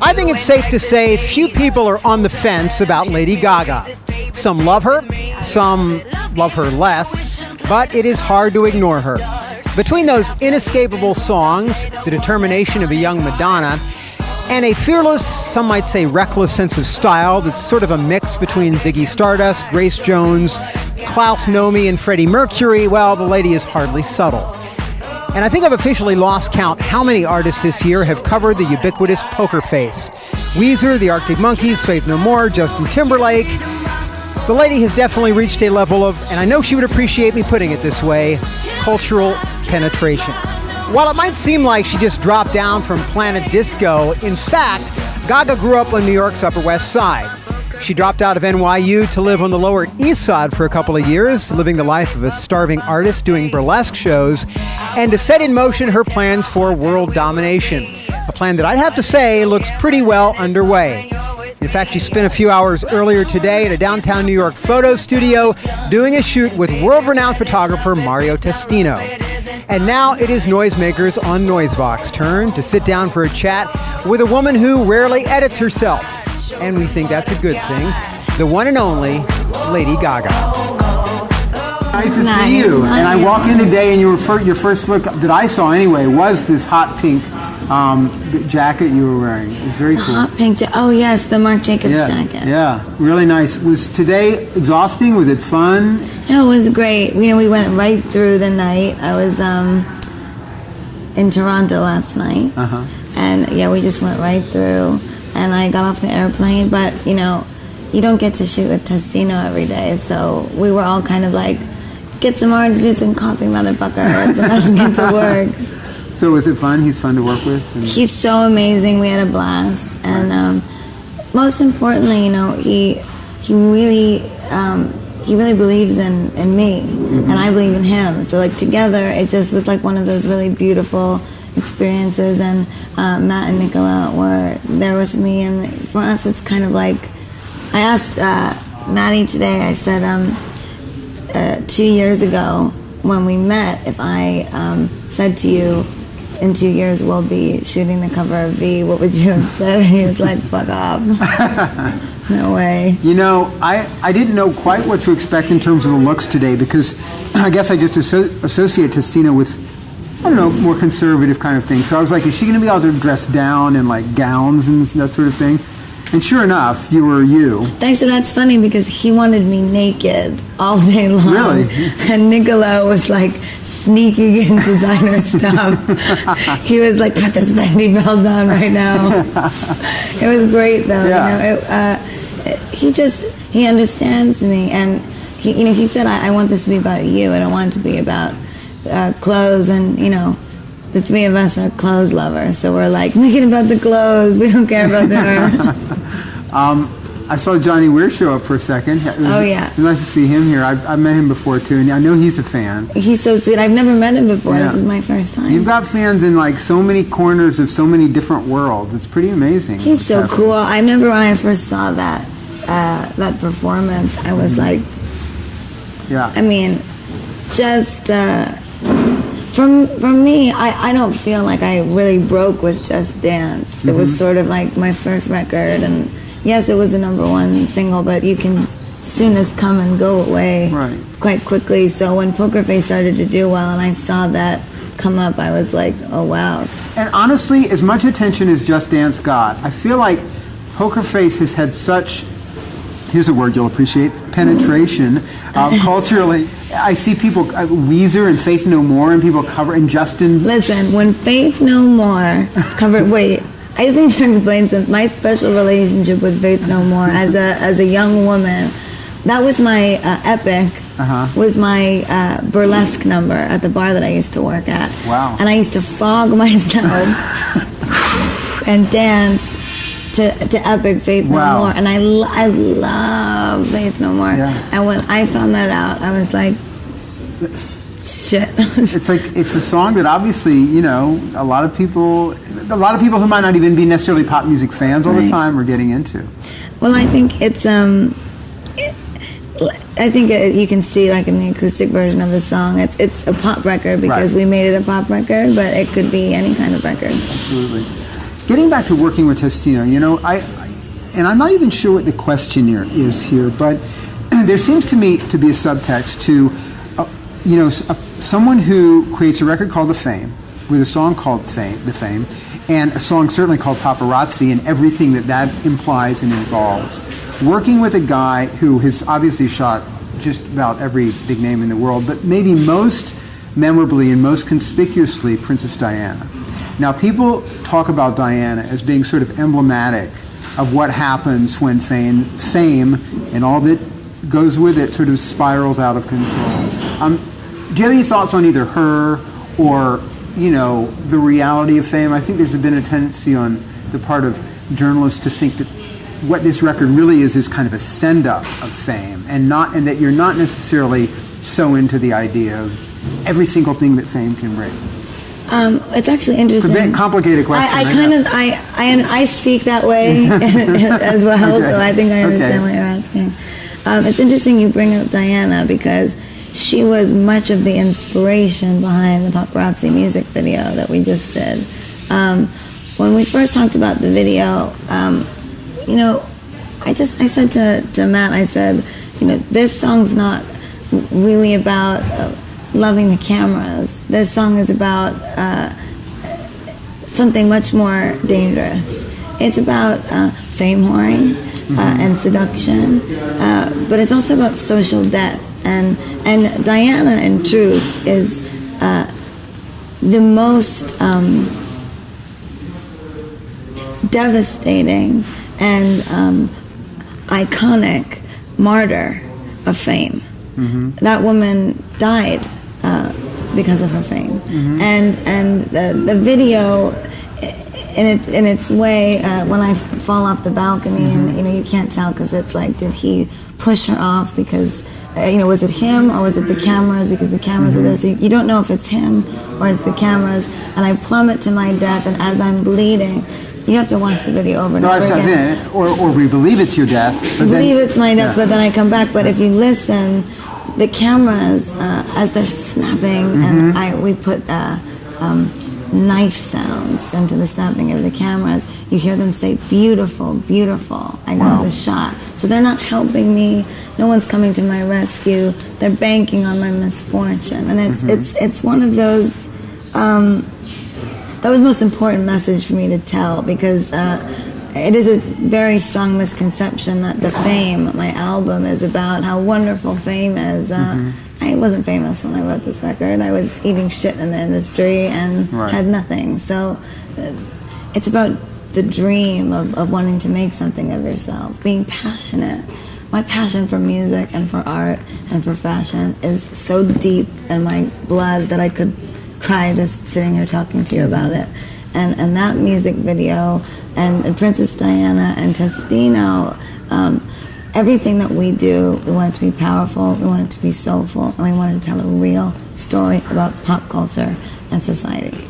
I think it's safe to say few people are on the fence about Lady Gaga. Some love her, some love her less, but it is hard to ignore her. Between those inescapable songs, the determination of a young Madonna, and a fearless, some might say reckless sense of style that's sort of a mix between Ziggy Stardust, Grace Jones, Klaus Nomi, and Freddie Mercury, well, the lady is hardly subtle. And I think I've officially lost count how many artists this year have covered the ubiquitous Poker Face. Weezer, the Arctic Monkeys, Faith No More, Justin Timberlake. The lady has definitely reached a level of, and I know she would appreciate me putting it this way, cultural penetration. While it might seem like she just dropped down from Planet Disco, in fact, Gaga grew up on New York's Upper West Side. She dropped out of NYU to live on the Lower East Side for a couple of years, living the life of a starving artist doing burlesque shows, and to set in motion her plans for world domination. A plan that I'd have to say looks pretty well underway. In fact, she spent a few hours earlier today at a downtown New York photo studio doing a shoot with world-renowned photographer Mario Testino. And now it is Noisemakers on Noisevox turn to sit down for a chat with a woman who rarely edits herself. And we think that's a good thing. The one and only Lady Gaga. Nice to see you. And I walk in today and your first look that I saw anyway was this hot pink jacket you were wearing. It was very cool. Hot pink jacket. Oh yes, the Marc Jacobs jacket. Yeah, really nice. Was today exhausting? Was it fun? No, it was great. You know, we went right through the night. I was in Toronto last night. And yeah, we just went right through. And I got off the airplane, but you know, you don't get to shoot with Testino every day, so we were all kind of like, get some orange juice and coffee, motherfucker, and let's get to work. So was it fun? He's fun to work with? He's so amazing. We had a blast, and most importantly, you know, he really believes in me, and I believe in him. So like together, it just was like one of those really beautiful experiences, and Matt and Nicola were there with me, and for us it's kind of like, I asked Maddie today, I said 2 years ago when we met, if I said to you in 2 years we'll be shooting the cover of V, what would you have said? He was like, fuck off. No way. You know, I didn't know quite what to expect in terms of the looks today, because I guess I just associate Testino with, I don't know, more conservative kind of thing. So I was like, is she going to be able to dress down in like gowns and that sort of thing? And sure enough, you were you. Thanks, so that's funny because he wanted me naked all day long. Really? And Nicola was like sneaking in designer stuff. He was like, put this Fendi belt on right now. It was great though. Yeah. You know, he understands me, and he said, I want this to be about you. I don't want it to be about clothes, and you know, the three of us are clothes lovers, so we're like, make it about the clothes, we don't care about her. I saw Johnny Weir show up for a second. Oh yeah, it was nice to see him here. I've met him before too, and I know he's a fan. He's so sweet. I've never met him before. Yeah. This is my first time. You've got fans in like so many corners of so many different worlds. It's pretty amazing. He's so cool. I remember when I first saw that performance, I was like, yeah. I mean, just for me, I don't feel like I really broke with Just Dance. It was sort of like my first record, and yes, it was the #1 single, but you can soon as come and go away quite quickly. So when Poker Face started to do well and I saw that come up, I was like, oh wow. And honestly, as much attention as Just Dance got, I feel like Poker Face has had such, here's a word you'll appreciate, penetration culturally. I see people, Weezer and Faith No More, and people cover, and Justin. Listen, when Faith No More covered, wait, I just need to explain something. My special relationship with Faith No More as a young woman, that was my epic, was my burlesque number at the bar that I used to work at. Wow. And I used to fog myself and dance to epic Faith No More, and I love Faith No More. Yeah. And when I found that out, I was like, shit. It's a song that obviously, you know, a lot of people who might not even be necessarily pop music fans all the time are getting into. Well, I think it's you can see, like in the acoustic version of the song, it's a pop record because we made it a pop record, but it could be any kind of record. Absolutely. Getting back to working with Testino, and I'm not even sure what the question here is here, but there seems to me to be a subtext to, someone who creates a record called The Fame, with a song called The Fame, and a song certainly called Paparazzi, and everything that implies and involves. Working with a guy who has obviously shot just about every big name in the world, but maybe most memorably and most conspicuously Princess Diana. Now, people talk about Diana as being sort of emblematic of what happens when fame and all that goes with it sort of spirals out of control. Do you have any thoughts on either her or, the reality of fame? I think there's been a tendency on the part of journalists to think that what this record really is kind of a send-up of fame, and that you're not necessarily so into the idea of every single thing that fame can bring. It's actually interesting. It's a bit complicated question. I speak that way as well, okay. So I think I understand what you're asking. It's interesting you bring up Diana because she was much of the inspiration behind the Paparazzi music video that we just did. When we first talked about the video, I said to Matt, I said, this song's not really about loving the cameras. This song is about something much more dangerous. It's about fame whoring and seduction, but it's also about social death. And Diana, in truth, is the most devastating and iconic martyr of fame. Mm-hmm. That woman died because of her fame, and the video, in its way, when I fall off the balcony, and you can't tell because it's like, did he push her off because was it him or was it the cameras, because the cameras were there, so you don't know if it's him or it's the cameras, and I plummet to my death, and as I'm bleeding, you have to watch the video over and over again. Or we believe it's your death. We believe it's my death, but then I come back. But if you listen, the cameras, as they're snapping, and we put knife sounds into the snapping of the cameras, you hear them say, beautiful, beautiful, I know the shot. So they're not helping me. No one's coming to my rescue. They're banking on my misfortune. And it's one of those... that was the most important message for me to tell, because it is a very strong misconception that the Fame, my album, is about how wonderful fame is. I wasn't famous when I wrote this record. I was eating shit in the industry and had nothing. So it's about the dream of wanting to make something of yourself, being passionate. My passion for music and for art and for fashion is so deep in my blood that I could cry just sitting here talking to you about it. And that music video and Princess Diana and Testino, everything that we do, we want it to be powerful, we want it to be soulful, and we want to tell a real story about pop culture and society.